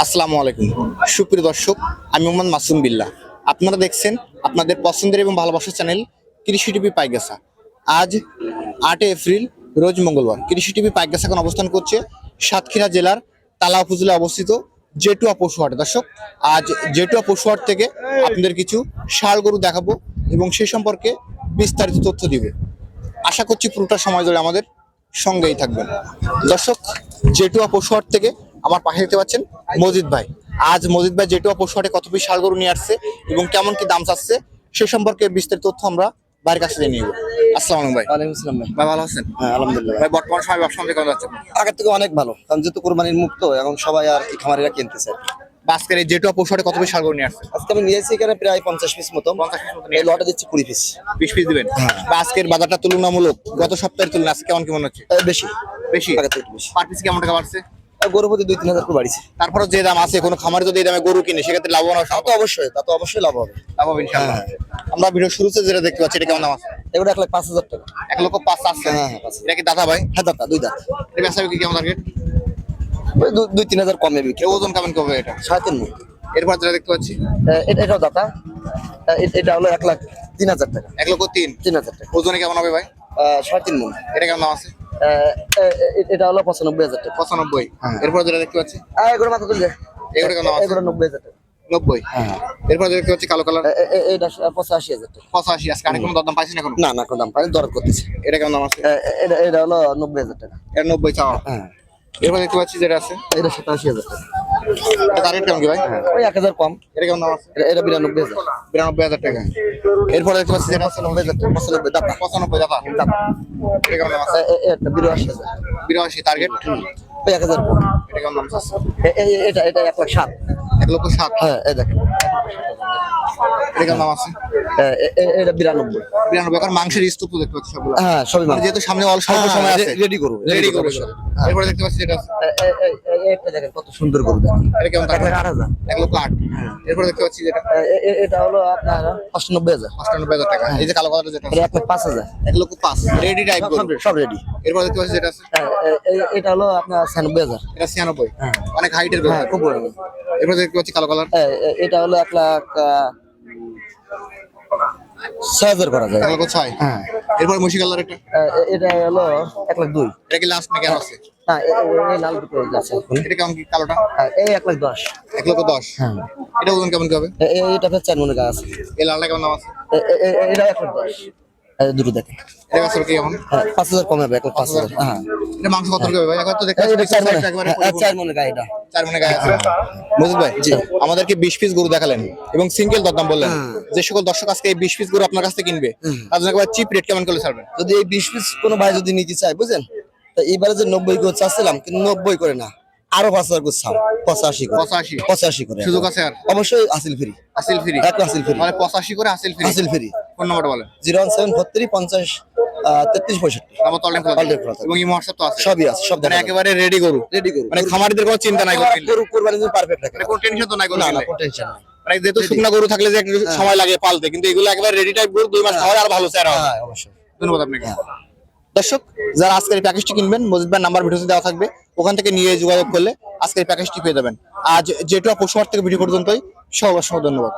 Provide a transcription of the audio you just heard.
আসসালামু আলাইকুম সুপ্রিয় দর্শক, আমি মোহাম্মদ মাসুম বিল্লাহ। আপনারা দেখছেন আপনাদের পছন্দের এবং ভালোবাসার চ্যানেল কৃষি টিভি পাইগাসা। আজ 8 এপ্রিল রোজ মঙ্গলবার। কৃষি টিভি পাইগাসা এখন অবস্থান করছে সাতক্ষীরা জেলার তালা উপজেলায় অবস্থিত জেটুয়া পশুহাট। দর্শক, আজ জেটুয়া পশুহাট থেকে আপনাদের কিছু ষাঁড় গরু দেখাবো এবং সে সম্পর্কে বিস্তারিত তথ্য দিব। আশা করছি পুরোটা সময় ধরে আমাদের সঙ্গেই থাকবেন। দর্শক, জেটুয়া পশুহাট থেকে আমার পাশে দেখতে পাচ্ছেন মজিদ ভাই। আজ মজিদ ভাই জেটুয়া পশুহাটে কত পিস ষাঁড় গরু নিয়ে আসছে এবং কেমন কি দাম চাচ্ছে সে সম্পর্কে বিস্তারিত তথ্য আমরা ভাইয়ের কাছে জেনে নিব। আসসালামু আলাইকুম ভাই। ওয়ালাইকুম আসসালাম ভাই। ভাই ভালো আছেন? হ্যাঁ, আলহামদুলিল্লাহ ভাই, বর্তমান সময় ব্যবসা বাণিজ্য কেমন যাচ্ছে? আগের থেকে অনেক ভালো, কারণ যেহেতু কোরবানির মুক্ত এখন সবাই আর কি খামারিরা কিনতেছে। আজকের এই জেটুয়া পশুহাটে কত পিস ষাঁড় গরু নিয়ে আসছে? আজকে আমি নিয়েছি এখানে প্রায় 50 পিস মতো। 50 পিস মতো এই লটে দিচ্ছি 20 পিস। 20 পিস দিবেন। বা আজকের বাজারটা তুলনামূলক গত সপ্তাহের তুলনায় আজকে কেমন কি মনে হচ্ছে? বেশি বেশি? আগের থেকে একটু বেশি। পার পিস কেমন টাকা বাড়ছে? গরু প্রতি 2-3 হাজার করে বাড়িছে। তারপরে যে দাম আছে, কোনো খামারে যদি এই দামে গরু কিনে সেক্ষেত্রে লাভবান হবে? তা তো অবশ্যই লাভ হবে। লাভ হবে ইনশাআল্লাহ। আমরা ভিডিও শুরুতে যেটা দেখতে পাচ্ছি এটা কেমন দাম আছে? এগুলো 1,05,000 টাকা। 1,05,000 আছে। হ্যাঁ, 5,000। এটা কি দাদা ভাই? হ্যাঁ দাদা, 2 দাঁত। এটা বেচা বিক্রি কেমন টার্গেট? ওই 2-3 হাজার কমে বিক্রি। ওজন কেমন কি হবে এটা? 3.5 মণ। এরপর যেটা দেখতে পাচ্ছি এটাও দাদা। এটা হলো 1,03,000 টাকা। 1,03,000। 3,000 টাকা। ওজনে কেমন হবে ভাই? 3.5 মণ। এটা কেমন দাম আছে? এটা হলো 95,000 টাকা। 95। হ্যাঁ। এরপর যেটা দেখতে পাচ্ছি এগুলো মাথা তুললে এগুলো কেমন দাম আছে? এগুলো 90,000 টাকা। 90। হ্যাঁ। এরপর যেটা দেখতে পাচ্ছি কালো কালার এটা 85,000 টাকা। 85। আজকে আরেক কোনো দরদাম পাইছি না কোনো? না কোনো দাম পাই দর করতেছে। এটা কেমন দাম আছে? এটা হলো 90,000 টাকা। এটা 90 চাওয়া। হ্যাঁ। এরপর দেখতে পাচ্ছি যেটা আছে এটা 87,000 টাকা। এটা টার্গেট কেমন কি ভাই? ওই 1,000 কম। এটা কেমন দাম আছে? এটা 92,000। 92,000 টাকা। এরপর দেখতে পাচ্ছি যেটা আছে 90,000 টাকা। 95 দাতা। 95 দাদা। এটা কেমন দাম আছে? এটা 82,000। 82 টার্গেট। ওই 1,000 কম। এটা কেমন দাম আছে? এটা 1,07,000। 1,07,000। হ্যাঁ, এই দেখেন। এটা কেমন দাম আছে? এটা 92। 92। এখন মাংসের স্তূপ দেখতে পাচ্ছি সবগুলো। হ্যাঁ, সবই মানে যেহেতু সামনে স্বল্প সময় আছে, রেডি করো। রেডি করবে সব। এরপর দেখতে পাচ্ছি যেটা আছে এটা দেখেন কত সুন্দর গরু দেখেন। এটা কেমন দাম? 1,08,000। 1,08,000। এরপর দেখতে পাচ্ছি যেটা এটা হলো আপনার 98,000। 98,000 টাকা। এই যে কালো কালারটা যেটা আছে এটা 1,05,000। 1,05,000 রেডি টাইপ গরু। সব রেডি। এরপর দেখতে পাচ্ছি যেটা আছে এটা হলো আপনার 96,000। এটা 96। হ্যাঁ। অনেক হাইটের গরু। হ্যাঁ, খুব বড়। এরপর দেখতে পাচ্ছি কালো কালার এটা হলো 1,06,000 করা যায়। 1,06,000। হ্যাঁ। এরপর মুশি কালার একটা এটা হলো 1,02,000। এটা কি লাস্ট নাকি আর আছে? না, এই লাল দুটো আছে এখন। এটা কেমন কি কালোটা? এই 1,10,000। 1,10,000। হ্যাঁ। এটা ওজন কেমন কি হবে? এটা হচ্ছে 4 মণে গাছ আছে। এই লালটা কেমন দাম আছে? এটা 1,10,000। দুটো দেখেন। এটা বেচা কি কেমন? 5,000 কমে হবে। 1,05,000। হ্যাঁ। এটা মাংস কত হবে ভাই? এখন তো দেখতে এটা 4 মণে। একবারে 4 মণে গাছ এটা। 4 মনে গায়ে আছে। মজিদ ভাই, জি, আমাদেরকে 20 পিস গরু দেখালেন এবং সিঙ্গেল দরদাম বললেন। যে সকল দর্শক আজকে এই 20 পিস গরু আপনার কাছ থেকে কিনবে তাদের একবার চিপ রেট কেমন করে ছাড়বেন? যদি এই 20 পিস কোনো ভাই যদি নিতে চায়, বুঝেন, তা এইবারে যে 90 করে চাচ্ছিলাম, কিন্তু 90 করে না, আরো 5,000 করে ছাড়। 85 করে। 85 করে সুযোগ আছে আর? অবশ্যই হাসিল ফ্রি। হাসিল ফ্রি? এক হাসিল ফ্রি। মানে 85 করে হাসিল ফ্রি? হাসিল ফ্রি। ফোন নাম্বারটা বলেন। 01743 50 33 65। নাম্বার তো অলরেডি Already খোলা থাকে। এবং এই হোয়াটসঅ্যাপ তো আছে? সবই আছে, সব মানে দেখা একেবারে রেডি গরু। রেডি করুন। মানে খামারিদের কোনো চিন্তা নাই গরু কিনলে। গরু কুরবানির জন্য পারফেক্ট রাখে। মানে কোনো টেনশন তো নাই গরু না কিনলে। কোনো টেনশন নাই। মানে যেহেতু শুকনা গরু থাকলে যে একটু সময় লাগে পালতে, কিন্তু এগুলো একেবারে রেডি টাইপ গরু 2 মাস খাওয়ার আর ভালো চেহারা হবে। হ্যাঁ, অবশ্যই। ধন্যবাদ আপনাকে। দর্শক, যারা আজকের এই প্যাকেজটি কিনবেন, মজিদ ভাইয়ের নাম্বার ভিডিওতে দেওয়া থাকবে, ওখান থেকে নিয়ে যোগাযোগ করলে আজকের এই প্যাকেজটি পেয়ে যাবেন। আজ জেটুয়া পশুহাট থেকে ভিডিও পর্যন্তই। সবার সঙ্গে ধন্যবাদ।